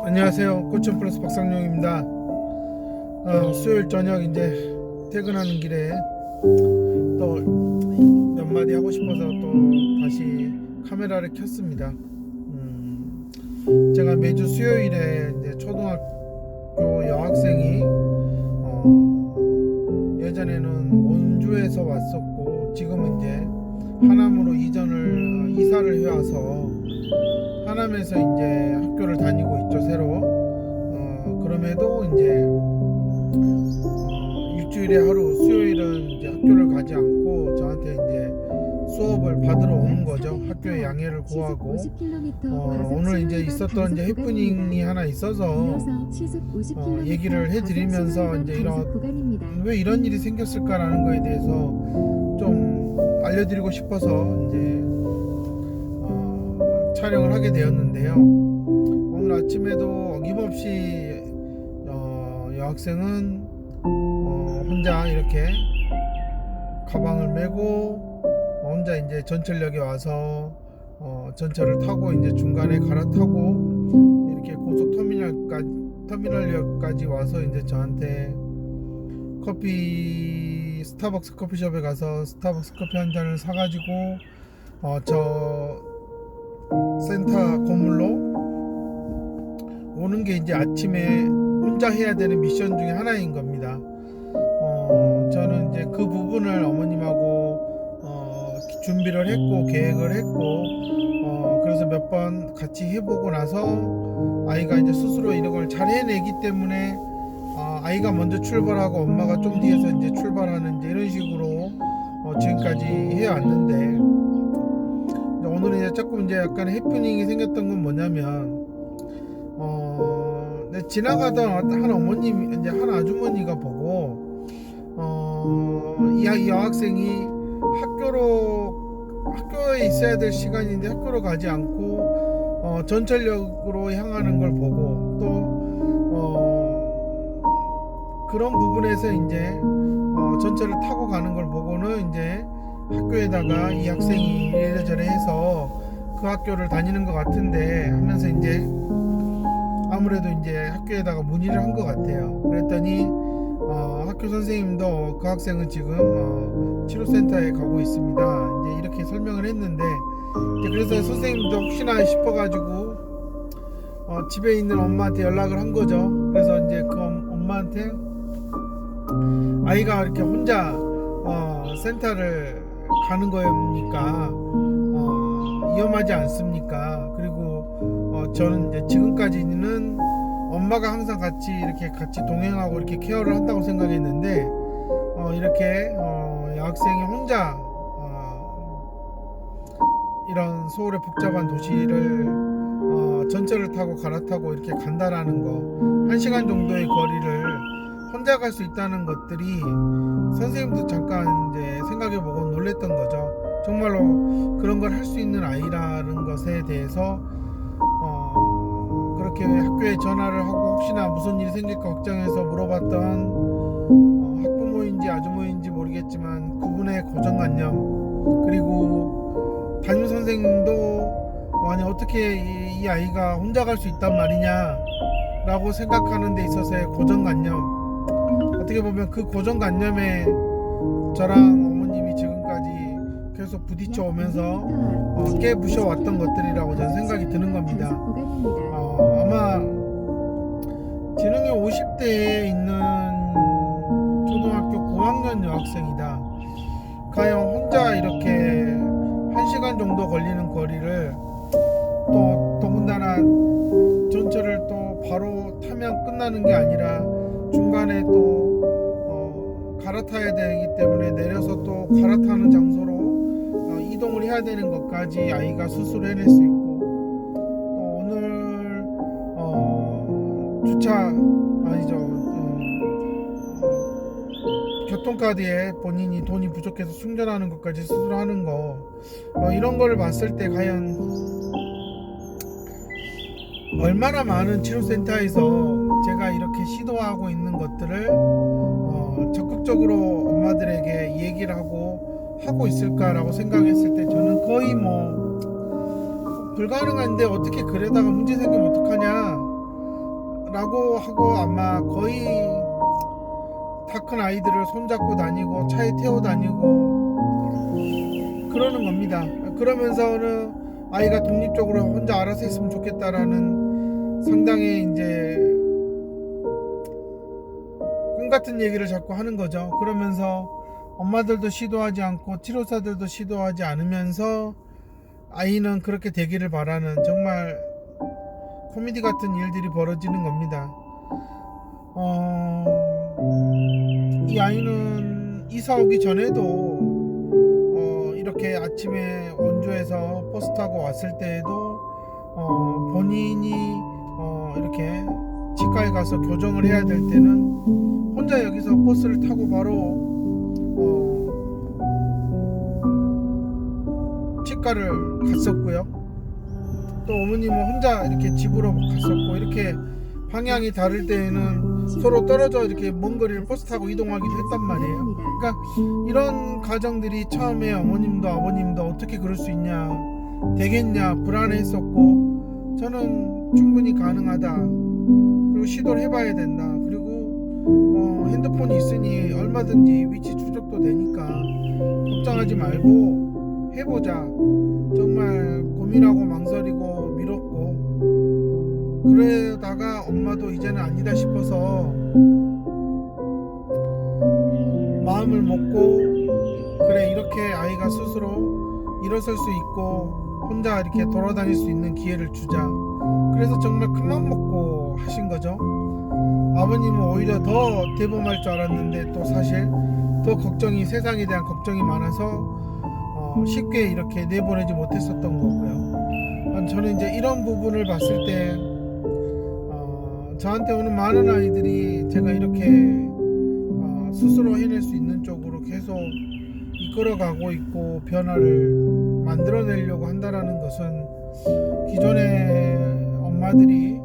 안녕하세요. 꽃촌 플러스 박상용입니다. 수요일 저녁 이제 퇴근하는 길에 또 몇 마디 하고 싶어서 또 다시 카메라를 켰습니다. 제가 매주 수요일에 이제 초등학교 여학생이 예전에는 원주에서 왔었고 지금은 이제 하남으로 이사를 해와서 하남에서 이제 학교를 다니고 있죠, 새로. 그럼에도 이제 일주일에 하루 수요일은 이제 학교를 가지 않고 저한테 이제 수업을 받으러 오는 거죠. 학교에 양해를 구하고. 오늘 이제 있었던 이제 해프닝이 하나 있어서 얘기를 해드리면서 이제 왜 이런 일이 생겼을까라는 거에 대해서 좀 알려드리고 싶어서 이제 촬영을 하게 되었는데요. 오늘 아침에도 어김없이 여학생은 혼자 이렇게 가방을 메고 혼자 이제 전철역에 와서 전철을 타고 이제 중간에 갈아타고 이렇게 터미널역까지 와서 이제 저한테 스타벅스 커피숍에 가서 스타벅스 커피 한 잔을 사가지고 저 센터 건물로 오는 게 이제 아침에 혼자 해야 되는 미션 중에 하나인 겁니다. 저는 이제 그 부분을 어머님하고 준비를 했고 계획을 했고 그래서 몇 번 같이 해보고 나서 아이가 이제 스스로 이런 걸 잘 해내기 때문에 아이가 먼저 출발하고 엄마가 좀 뒤에서 이제 출발하는 이제 이런 식으로 지금까지 해왔는데 오늘은 이제 조금 이제 약간 해프닝이 생겼던 건 뭐냐면 지나가던 한 어머님 이제 한 아주머니가 보고 이 여학생이 학교에 있어야 될 시간인데 학교로 가지 않고 전철역으로 향하는 걸 보고 또 그런 부분에서 이제 전철을 타고 가는 걸 보고는 이제 학교에다가 이 학생이 이래저래 해서 그 학교를 다니는 것 같은데 하면서 이제 아무래도 이제 학교에다가 문의를 한 것 같아요. 그랬더니 학교 선생님도 그 학생은 지금 치료센터에 가고 있습니다. 이제 이렇게 설명을 했는데 이제 그래서 선생님도 혹시나 싶어가지고 집에 있는 엄마한테 연락을 한 거죠. 그래서 이제 그 엄마한테 아이가 이렇게 혼자 센터를 가는 거니까 위험하지 않습니까? 그리고 저는 이제 지금까지는 엄마가 항상 같이 동행하고 이렇게 케어를 한다고 생각했는데 이렇게 여학생이 혼자 이런 서울의 복잡한 도시를 전철을 타고 갈아타고 이렇게 간다라는 거, 1시간 정도의 거리를 혼자 갈 수 있다는 것들이 선생님도 잠깐 이제 생각해보고 놀랬던 거죠. 정말로 그런 걸 할 수 있는 아이라는 것에 대해서 그렇게 학교에 전화를 하고 혹시나 무슨 일이 생길까 걱정해서 물어봤던 학부모인지 아주머니인지 모르겠지만 그분의 고정관념, 그리고 담임 선생님도 아니 어떻게 이 아이가 혼자 갈 수 있단 말이냐 라고 생각하는 데 있어서의 고정관념, 어떻게 보면 그 고정관념에 저랑 어머님이 지금까지 계속 부딪혀 오면서 깨부셔 왔던 것들이라고 저는 생각이 드는 겁니다. 아마 지능이 50대에 있는 초등학교 고학년 여학생이다. 과연 혼자 이렇게 1시간 정도 걸리는 거리를 또 더군다나 전철을 또 바로 타면 끝나는 게 아니라 중간에 또 갈아타야 되기 때문에 내려서 또 갈아타는 장소로 이동을 해야 되는 것까지 아이가 스스로 해낼 수 있고, 또 오늘 교통카드에 본인이 돈이 부족해서 충전하는 것까지 스스로 하는 거, 이런 거를 봤을 때 과연 얼마나 많은 치료센터에서 제가 이렇게 시도하고 있는 것들을 적극적으로 엄마들에게 얘기를 하고 있을까라고 생각했을 때 저는 거의 불가능한데 어떻게 그러다가 문제 생기면 어떡하냐 라고 하고 아마 거의 다 큰 아이들을 손잡고 다니고 차에 태워 다니고 그러는 겁니다. 그러면서는 아이가 독립적으로 혼자 알아서 했으면 좋겠다라는 상당히 이제 꿈 같은 얘기를 자꾸 하는 거죠. 그러면서 엄마들도 시도하지 않고 치료사들도 시도하지 않으면서 아이는 그렇게 되기를 바라는 정말 코미디 같은 일들이 벌어지는 겁니다. 이 아이는 이사 오기 전에도 이렇게 아침에 원주에서 버스 타고 왔을 때에도 본인이 이렇게 치과에 가서 교정을 해야 될 때는 혼자 여기서 버스를 타고 바로 치과를 갔었고요. 또 어머님은 혼자 이렇게 집으로 갔었고, 이렇게 방향이 다를 때에는 서로 떨어져 이렇게 먼 거리를 버스 타고 이동하기도 했단 말이에요. 그러니까 이런 가정들이 처음에 어머님도 아버님도 어떻게 그럴 수 있냐, 되겠냐 불안해했었고, 저는 충분히 가능하다, 그리고 시도를 해봐야 된다, 그리고 핸드폰이 있으니 얼마든지 위치 추적도 되니까 걱정하지 말고 해보자. 정말 고민하고 망설이고 미뤘고, 그러다가 엄마도 이제는 아니다 싶어서 마음을 먹고, 그래 이렇게 아이가 스스로 일어설 수 있고 혼자 이렇게 돌아다닐 수 있는 기회를 주자. 그래서 정말 큰맘 먹고 하신 거죠. 아버님은 오히려 더 대범할 줄 알았는데 또 사실 더 걱정이, 세상에 대한 걱정이 많아서 쉽게 이렇게 내보내지 못했었던 거고요. 저는 이제 이런 부분을 봤을 때 저한테 오는 많은 아이들이 제가 이렇게 스스로 해낼 수 있는 쪽으로 계속 이끌어가고 있고 변화를 만들어내려고 한다라는 것은 기존의 엄마들이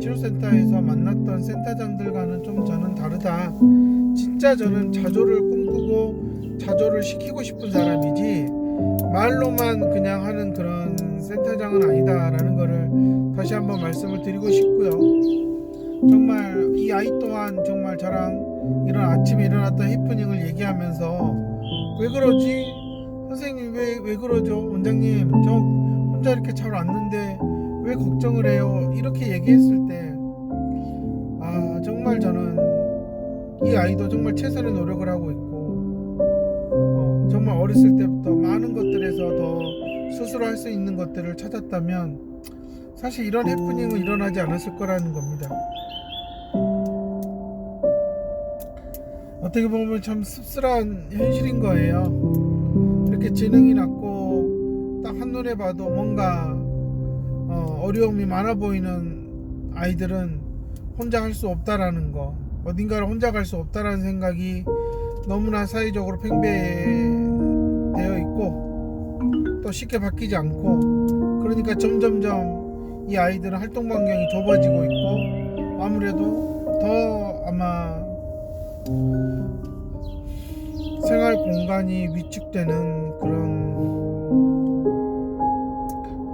치료센터에서 만났던 센터장들과는 좀 저는 다르다. 진짜 저는 자조를 꿈꾸고 자조를 시키고 싶은 사람이지 말로만 그냥 하는 그런 센터장은 아니다라는 거를 다시 한번 말씀을 드리고 싶고요. 정말 이 아이 또한 정말 저랑 이런 아침에 일어났던 해프닝을 얘기하면서 왜 그러지? 선생님 왜 그러죠? 원장님 저 혼자 이렇게 잘 왔는데 왜 걱정을 해요? 이렇게 얘기했을 때 정말 저는 이 아이도 정말 최선의 노력을 하고 있고 정말 어렸을 때부터 많은 것들에서 더 스스로 할 수 있는 것들을 찾았다면 사실 이런 해프닝은 일어나지 않았을 거라는 겁니다. 어떻게 보면 참 씁쓸한 현실인 거예요. 이렇게 지능이 낮고 딱 한눈에 봐도 뭔가 어려움이 많아 보이는 아이들은 혼자 할 수 없다라는 거, 어딘가를 혼자 갈 수 없다라는 생각이 너무나 사회적으로 팽배되어 있고 또 쉽게 바뀌지 않고, 그러니까 점점점 이 아이들은 활동 반경이 좁아지고 있고 아무래도 더 아마 생활 공간이 위축되는 그런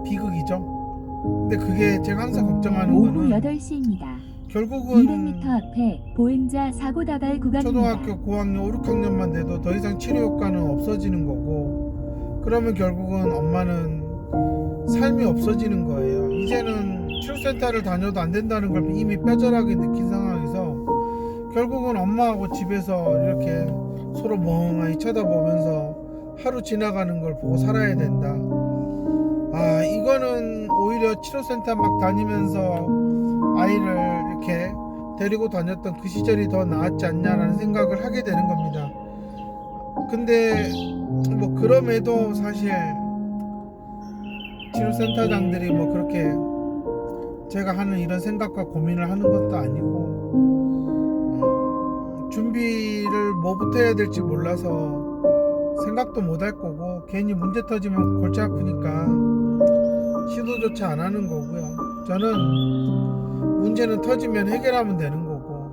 비극이죠. 근데 그게 제가 항상 걱정하는 오후 거는 8시입니다. 결국은 200m 앞에 보행자 사고 다발 구간입니다. 초등학교 고학년 5, 6학년만 돼도 더 이상 치료 효과는 없어지는 거고, 그러면 결국은 엄마는 삶이 없어지는 거예요. 이제는 치료센터를 다녀도 안 된다는 걸 이미 뼈저하게 느낀 상황에서 결국은 엄마하고 집에서 이렇게 서로 멍하니 쳐다보면서 하루 지나가는 걸 보고 살아야 된다. 이거는 오히려 치료센터 막 다니면서 아이를 이렇게 데리고 다녔던 그 시절이 더 나았지 않냐라는 생각을 하게 되는 겁니다. 근데 뭐 그럼에도 사실 치료센터장들이 뭐 그렇게 제가 하는 이런 생각과 고민을 하는 것도 아니고 준비를 뭐부터 해야 될지 몰라서 생각도 못 할 거고, 괜히 문제 터지면 골치 아프니까 시도조차 안 하는 거고요. 저는 문제는 터지면 해결하면 되는 거고,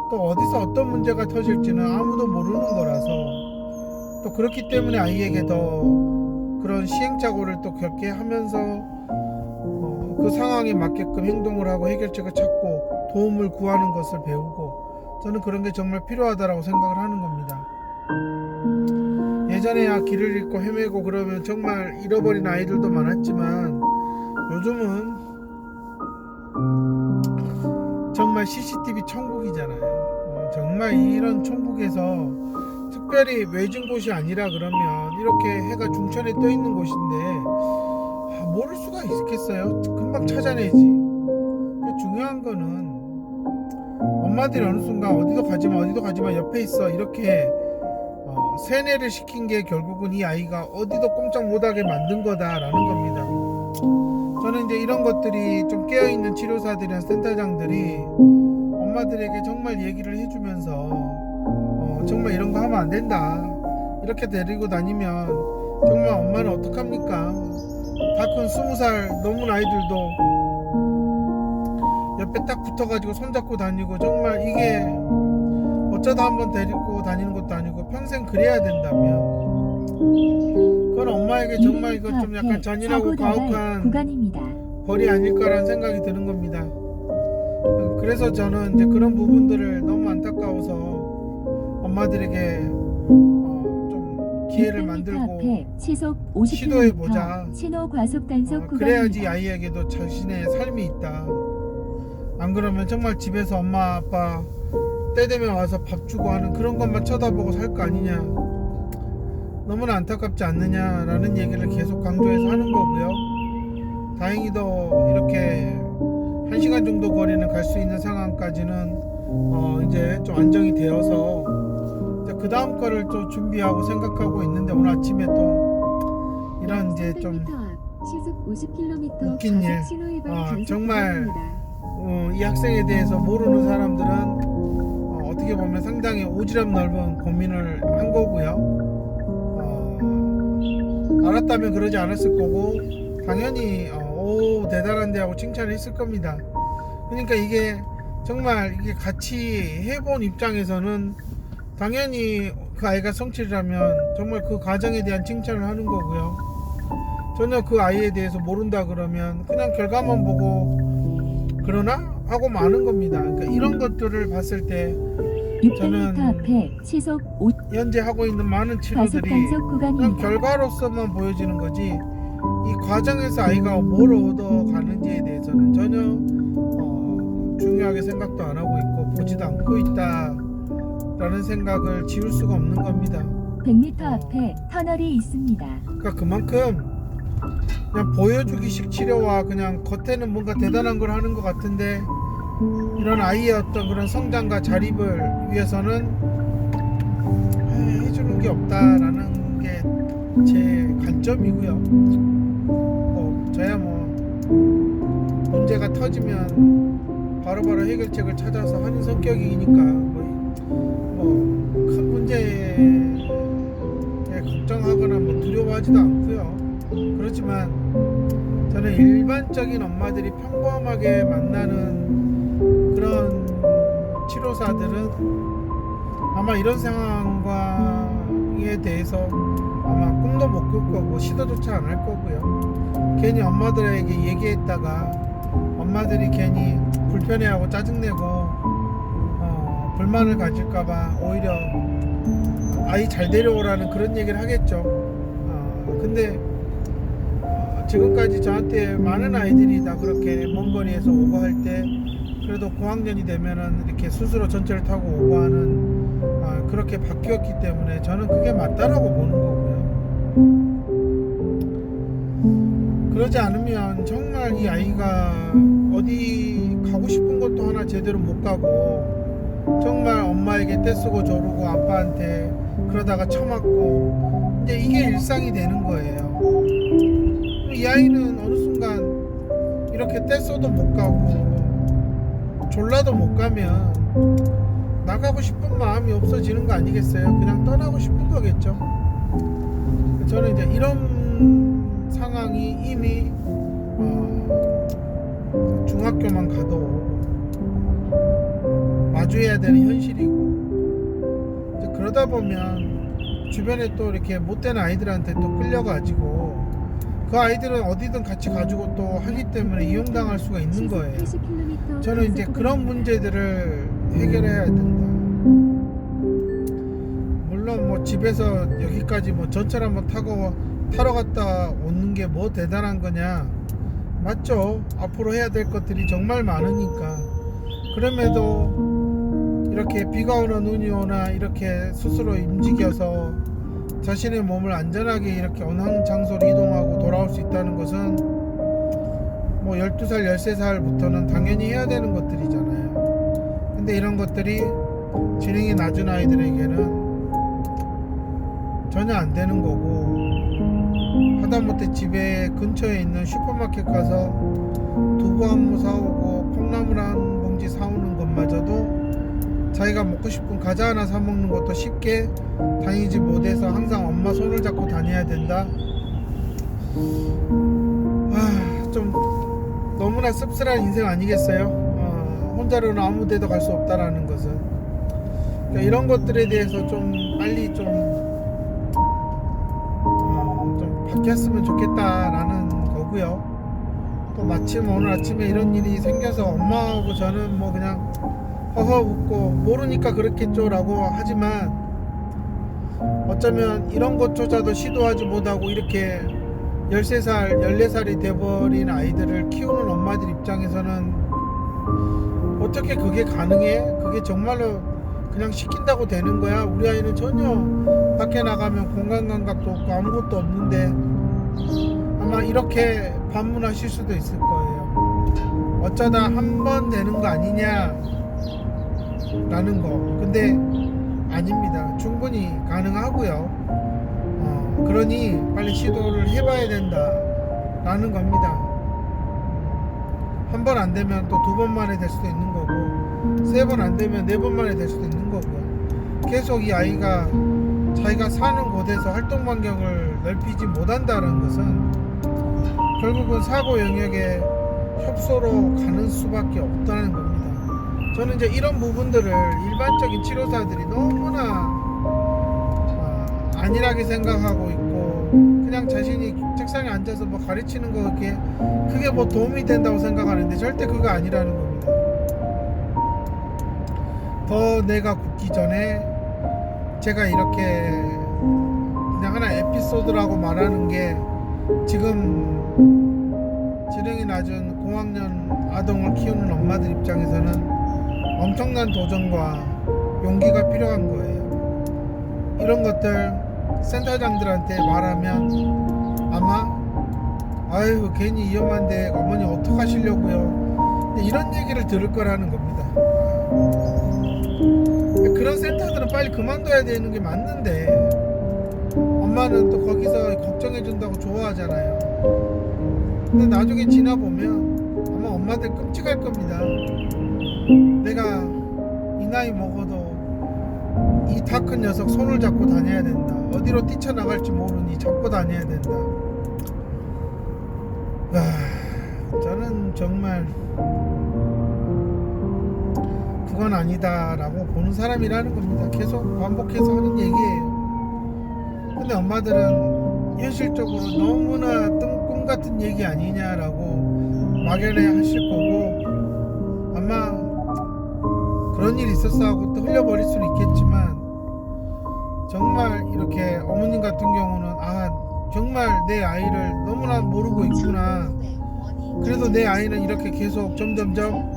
또 어디서 어떤 문제가 터질지는 아무도 모르는 거라서, 또 그렇기 때문에 아이에게 더 그런 시행착오를 또 겪게 하면서 그 상황에 맞게끔 행동을 하고 해결책을 찾고 도움을 구하는 것을 배우고, 저는 그런 게 정말 필요하다라고 생각을 하는 겁니다. 예전에야 길을 잃고 헤매고 그러면 정말 잃어버린 아이들도 많았지만, 요즘은 정말 CCTV 천국이잖아요. 정말 이런 천국에서 특별히 외진 곳이 아니라 그러면 이렇게 해가 중천에 떠 있는 곳인데 모를 수가 있겠어요? 금방 찾아내지. 중요한 거는 엄마들이 어느 순간 어디도 가지마 옆에 있어 이렇게 세뇌를 시킨 게 결국은 이 아이가 어디도 꼼짝 못하게 만든 거다라는 겁니다. 저는 이제 이런 것들이 좀 깨어있는 치료사들이나 센터장들이 엄마들에게 정말 얘기를 해주면서 정말 이런 거 하면 안 된다, 이렇게 데리고 다니면 정말 엄마는 어떡합니까? 다 큰 20살 넘은 아이들도 옆에 딱 붙어가지고 손잡고 다니고, 정말 이게 어쩌다 한번 데리고 다니는 것도 아니고 평생 그래야 된다면, 그건 엄마에게 정말 이거 좀 약간 잔인하고 가혹한 구간입니다. 벌이 아닐까라는 생각이 드는 겁니다. 그래서 저는 이제 그런 부분들을 너무 안타까워서 엄마들에게 좀 기회를 만들고 시속 시도해보자. 신호 과속 단속 구간입니다. 그래야지 아이에게도 자신의 삶이 있다. 안 그러면 정말 집에서 엄마 아빠 때 되면 와서 밥 주고 하는 그런 것만 쳐다보고 살 거 아니냐, 너무나 안타깝지 않느냐라는 얘기를 계속 강조해서 하는 거고요. 다행히도 이렇게 1시간 정도 거리는 갈 수 있는 상황까지는 이제 좀 안정이 되어서 그 다음 거를 또 준비하고 생각하고 있는데, 오늘 아침에 또 이런 이제 좀 시속 50km 웃긴 일, 정말 이 학생에 대해서 모르는 사람들은 어떻게 보면 상당히 오지랖 넓은 고민을 한 거고요. 알았다면 그러지 않았을 거고, 당연히 오 대단한데 하고 칭찬을 했을 겁니다. 그러니까 이게 정말 이게 같이 해본 입장에서는 당연히 그 아이가 성취를 하면 정말 그 과정에 대한 칭찬을 하는 거고요. 전혀 그 아이에 대해서 모른다 그러면 그냥 결과만 보고 그러나? 하고 마는 겁니다. 그러니까 이런 것들을 봤을 때 600m 앞에 시속 5 현재 하고 있는 많은 과속 치료들이 단속 그냥 구간입니다. 결과로서만 보여지는 거지, 이 과정에서 아이가 뭘 얻어가는지에 대해서는 전혀 중요하게 생각도 안 하고 있고 보지도 않고 있다라는 생각을 지울 수가 없는 겁니다. 100m 앞에 터널이 있습니다. 그러니까 그만큼 그냥 보여주기식 치료와 그냥 겉에는 뭔가 대단한 걸 하는 것 같은데, 이런 아이의 어떤 그런 성장과 자립을 위해서는 해주는 게 없다라는 게 제 관점이고요. 저야 문제가 터지면 바로바로 해결책을 찾아서 하는 성격이니까 큰 문제에 걱정하거나 두려워하지도 않고요. 그렇지만 저는 일반적인 엄마들이 평범하게 만나는 그런 치료사들은 아마 이런 상황에 대해서 아마 꿈도 못 꿀 거고 시도조차 안 할 거고요. 괜히 엄마들에게 얘기했다가 엄마들이 괜히 불편해하고 짜증내고 불만을 가질까봐 오히려 아이 잘 데려오라는 그런 얘기를 하겠죠. 근데 지금까지 저한테 많은 아이들이 다 그렇게 먼 거리에서 오고 할 때 그래도 고학년이 되면은 이렇게 스스로 전철을 타고 오고 하는 그렇게 바뀌었기 때문에 저는 그게 맞다라고 보는 거고요. 그러지 않으면 정말 이 아이가 어디 가고 싶은 것도 하나 제대로 못 가고, 정말 엄마에게 떼쓰고 조르고 아빠한테 그러다가 처맞고, 이제 이게 일상이 되는 거예요. 이 아이는 어느 순간 이렇게 떼써도 못 가고 졸라도 못 가면 나가고 싶은 마음이 없어지는 거 아니겠어요? 그냥 떠나고 싶은 거겠죠. 저는 이제 이런 상황이 이미 중학교만 가도 마주해야 되는 현실이고, 이제 그러다 보면 주변에 또 이렇게 못된 아이들한테 또 끌려가지고 그 아이들은 어디든 같이 가지고 또 하기 때문에 이용당할 수가 있는 거예요. 저는 이제 그런 문제들을 해결해야 된다. 물론 뭐 집에서 여기까지 뭐 전철 한번 타러 갔다 오는 게 뭐 대단한 거냐, 맞죠? 앞으로 해야 될 것들이 정말 많으니까. 그럼에도 이렇게 비가 오나 눈이 오나 이렇게 스스로 움직여서 자신의 몸을 안전하게 이렇게 어느 한 장소로 이동하고 돌아올 수 있다는 것은 뭐 12살, 13살부터는 당연히 해야 되는 것들이잖아요. 근데 이런 것들이 지능이 낮은 아이들에게는 전혀 안 되는 거고, 하다못해 집에 근처에 있는 슈퍼마켓 가서 두부 한 모 사오고 콩나물 한 봉지 사오는 것마저도 자기가 먹고 싶은 과자 하나 사 먹는 것도 쉽게 다니지 못해서 항상 엄마 손을 잡고 다녀야 된다. 좀 너무나 씁쓸한 인생 아니겠어요? 혼자로는 아무 데도 갈 수 없다라는 것은. 그러니까 이런 것들에 대해서 좀 빨리 좀 바뀌었으면 좋겠다라는 거고요. 또 마침 오늘 아침에 이런 일이 생겨서 엄마하고 저는 뭐 그냥 허허 웃고 모르니까 그렇겠죠 라고 하지만, 어쩌면 이런 것조차도 시도하지 못하고 이렇게 13살, 14살이 돼버린 아이들을 키우는 엄마들 입장에서는 어떻게 그게 가능해? 그게 정말로 그냥 시킨다고 되는 거야? 우리 아이는 전혀 밖에 나가면 공간감각도 없고 아무것도 없는데, 아마 이렇게 반문하실 수도 있을 거예요. 어쩌다 한 번 되는 거 아니냐 라는 거. 근데 아닙니다. 충분히 가능하고요. 그러니 빨리 시도를 해봐야 된다 라는 겁니다. 한 번 안 되면 또 두 번 만에 될 수도 있는 거고, 세 번 안 되면 네 번 만에 될 수도 있는 거고요. 계속 이 아이가 자기가 사는 곳에서 활동 반경을 넓히지 못한다는 것은 결국은 사고 영역에 협소로 가는 수밖에 없다는 겁니다. 저는 이제 이런 부분들을 일반적인 치료사들이 너무나 안일하게 생각하고 있고, 그냥 자신이 책상에 앉아서 뭐 가르치는 거 그게 뭐 도움이 된다고 생각하는데 절대 그거 아니라는 겁니다. 더 내가 굳기 전에 제가 이렇게 그냥 하나 에피소드라고 말하는 게, 지금 지능이 낮은 고학년 아동을 키우는 엄마들 입장에서는 엄청난 도전과 용기가 필요한 거예요. 이런 것들 센터장들한테 말하면 아마 아유 괜히 위험한데 어머니 어떡하시려고요, 이런 얘기를 들을 거라는 겁니다. 그런 센터들은 빨리 그만둬야 되는 게 맞는데, 엄마는 또 거기서 걱정해준다고 좋아하잖아요. 근데 나중에 지나보면 아마 엄마들 끔찍할 겁니다. 내가 이 나이 먹어도 이 다 큰 녀석 손을 잡고 다녀야 된다, 어디로 뛰쳐나갈지 모르니 잡고 다녀야 된다. 저는 정말 그건 아니다 라고 보는 사람이라는 겁니다. 계속 반복해서 하는 얘기예요. 근데 엄마들은 현실적으로 너무나 꿈 같은 얘기 아니냐라고 막연해 하실 거고, 아마 그런 일이 있었어 하고 또 흘려버릴 수는 있겠지만, 정말 이렇게 어머님 같은 경우는 정말 내 아이를 너무나 모르고 있구나, 그래도 내 아이는 이렇게 계속 점점점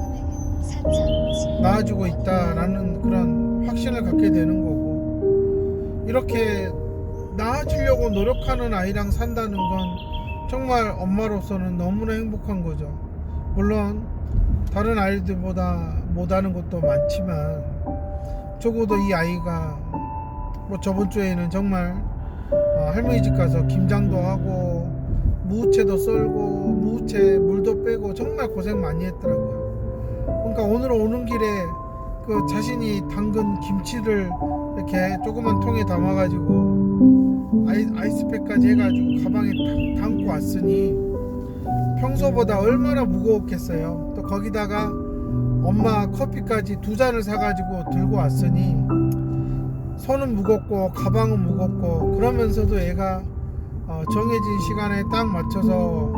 나아지고 있다라는 그런 확신을 갖게 되는 거고, 이렇게 나아지려고 노력하는 아이랑 산다는 건 정말 엄마로서는 너무나 행복한 거죠. 물론 다른 아이들보다 못하는 것도 많지만, 적어도 이 아이가 뭐 저번 주에는 정말 할머니 집 가서 김장도 하고 무채도 썰고 무채 물도 빼고 정말 고생 많이 했더라고요. 그러니까 오늘 오는 길에 그 자신이 담근 김치를 이렇게 조그만 통에 담아가지고 아이스팩까지 해가지고 가방에 딱 담고 왔으니 평소보다 얼마나 무거웠겠어요. 또 거기다가 엄마 커피까지 2잔을 사가지고 들고 왔으니 손은 무겁고 가방은 무겁고, 그러면서도 애가 정해진 시간에 딱 맞춰서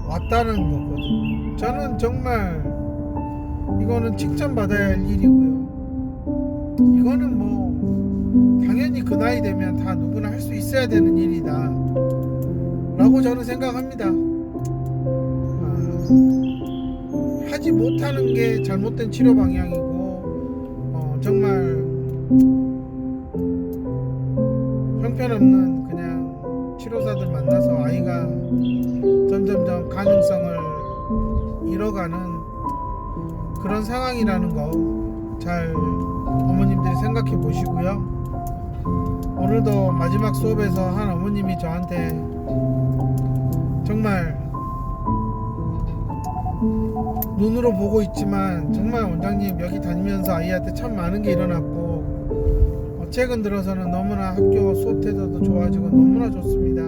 왔다는 거거든요. 저는 정말 이거는 칭찬받아야 할 일이고요. 이거는 뭐 당연히 그 나이 되면 다 누구나 할 수 있어야 되는 일이다 라고 저는 생각합니다. 하지 못하는 게 잘못된 치료 방향이고 정말 형편없는 그냥 치료사들 만나서 아이가 점점점 가능성을 잃어가는 그런 상황이라는 거 잘 어머님들이 생각해 보시고요. 오늘도 마지막 수업에서 한 어머님이 저한테 정말 눈으로 보고 있지만 정말 원장님 여기 다니면서 아이한테 참 많은 게 일어났고 최근 들어서는 너무나 학교 수업 태도도 좋아지고 너무나 좋습니다.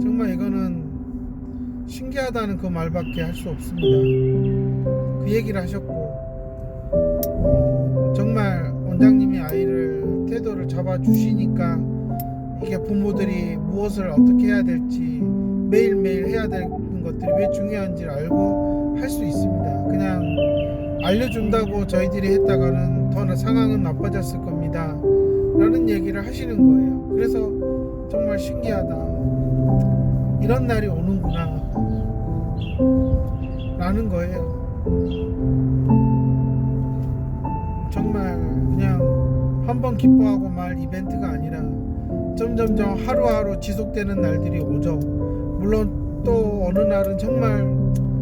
정말 이거는 신기하다는 그 말밖에 할 수 없습니다. 그 얘기를 하셨고 정말 원장님이 아이를 태도를 잡아주시니까 이게 부모들이 무엇을 어떻게 해야 될지 매일매일 해야 되는 것들이 왜 중요한지를 알고 할 수 있습니다. 그냥 알려준다고 저희들이 했다가는 더 상황은 나빠졌을 겁니다 라는 얘기를 하시는 거예요. 그래서 정말 신기하다, 이런 날이 오는구나 라는 거예요. 정말 그냥 한번 기뻐하고 말 이벤트가 아니라 점점점 하루하루 지속되는 날들이 오죠. 물론 또 어느 날은 정말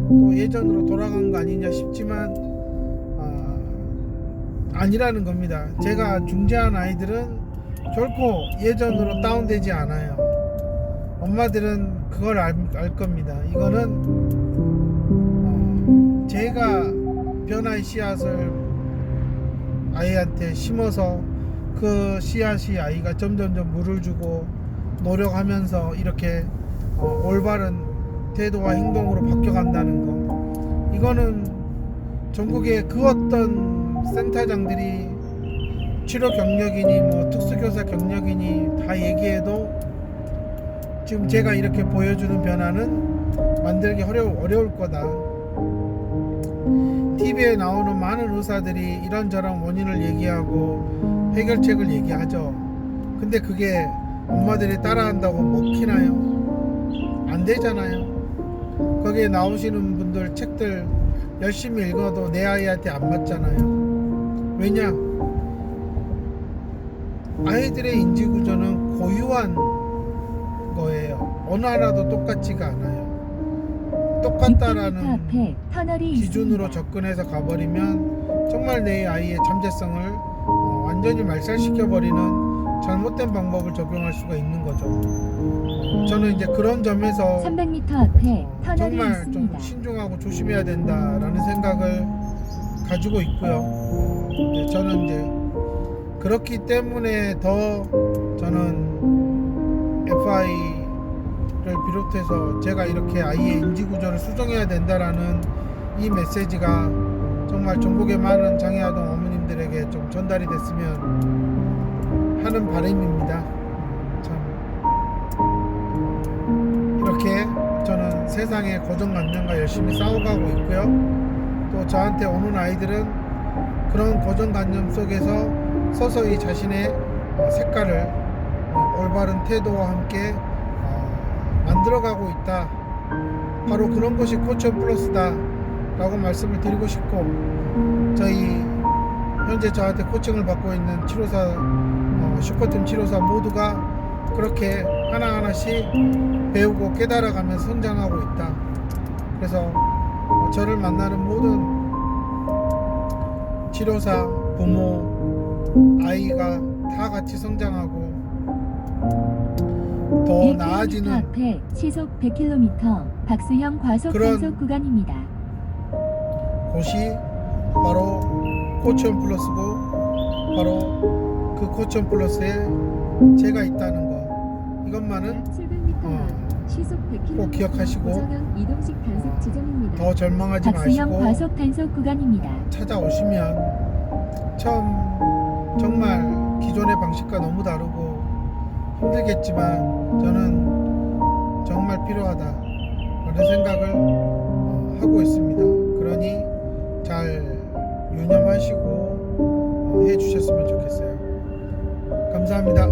또 예전으로 돌아간 거 아니냐 싶지만 아니라는 겁니다. 제가 중재한 아이들은 결코 예전으로 다운되지 않아요. 엄마들은 그걸 알 겁니다. 이거는 제가 변화의 씨앗을 아이한테 심어서 그 씨앗이 아이가 점점점 물을 주고 노력하면서 이렇게 올바른 태도와 행동으로 바뀌어간다는 거, 이거는 전국의 그 어떤 센터장들이 치료 경력이니 뭐 특수교사 경력이니 다 얘기해도 지금 제가 이렇게 보여주는 변화는 만들기 어려울 거다. TV에 나오는 많은 의사들이 이런저런 원인을 얘기하고 해결책을 얘기하죠. 근데 그게 엄마들이 따라한다고 먹히나요? 안 되잖아요. 거기에 나오시는 분들 책들 열심히 읽어도 내 아이한테 안 맞잖아요. 왜냐? 아이들의 인지구조는 고유한 거예요. 어느 하나도 똑같지가 않아요. 똑같다라는 앞에 터널이 기준으로 있습니다. 접근해서 가버리면 정말 내 아이의 잠재성을 완전히 말살시켜버리는 잘못된 방법을 적용할 수가 있는 거죠. 저는 이제 그런 점에서 300m 앞에 터널이 정말 있습니다. 좀 신중하고 조심해야 된다라는 생각을 가지고 있고요. 저는 이제 그렇기 때문에 더 저는 FI를 비롯해서 제가 이렇게 아이의 인지구조를 수정해야 된다라는 이 메시지가 정말 전국의 많은 장애아동 어머님들에게 좀 전달이 됐으면 하는 바람입니다. 참 이렇게 저는 세상의 고정관념과 열심히 싸워가고 있고요. 또 저한테 오는 아이들은 그런 고정관념 속에서 서서히 자신의 색깔을 올바른 태도와 함께 만들어가고 있다. 바로 그런 것이 코치원 플러스다 라고 말씀을 드리고 싶고, 저희 현재 저한테 코칭을 받고 있는 치료사, 슈퍼팀 치료사 모두가 그렇게 하나하나씩 배우고 깨달아가면서 성장하고 있다. 그래서 저를 만나는 모든 치료사, 부모, 아이가 다 같이 성장하고 더 1km 나아지는 앞에 시속 100km 박수형 과속 그런 단속 구간입니다. 곳이 바로 코치원 플러스고, 바로 그 코치원 플러스에 제가 있다는 거, 이것만은 700m 시속 100km 꼭 기억하시고 고정형 이동식 단속 지점입니다. 더 절망하지 박수형 마시고 과속 단속 구간입니다. 찾아오시면 처음 정말 기존의 방식과 너무 다르고 힘들겠지만 저는 정말 필요하다 그런 생각을 하고 있습니다. 그러니 잘 유념하시고 해주셨으면 좋겠어요. 감사합니다.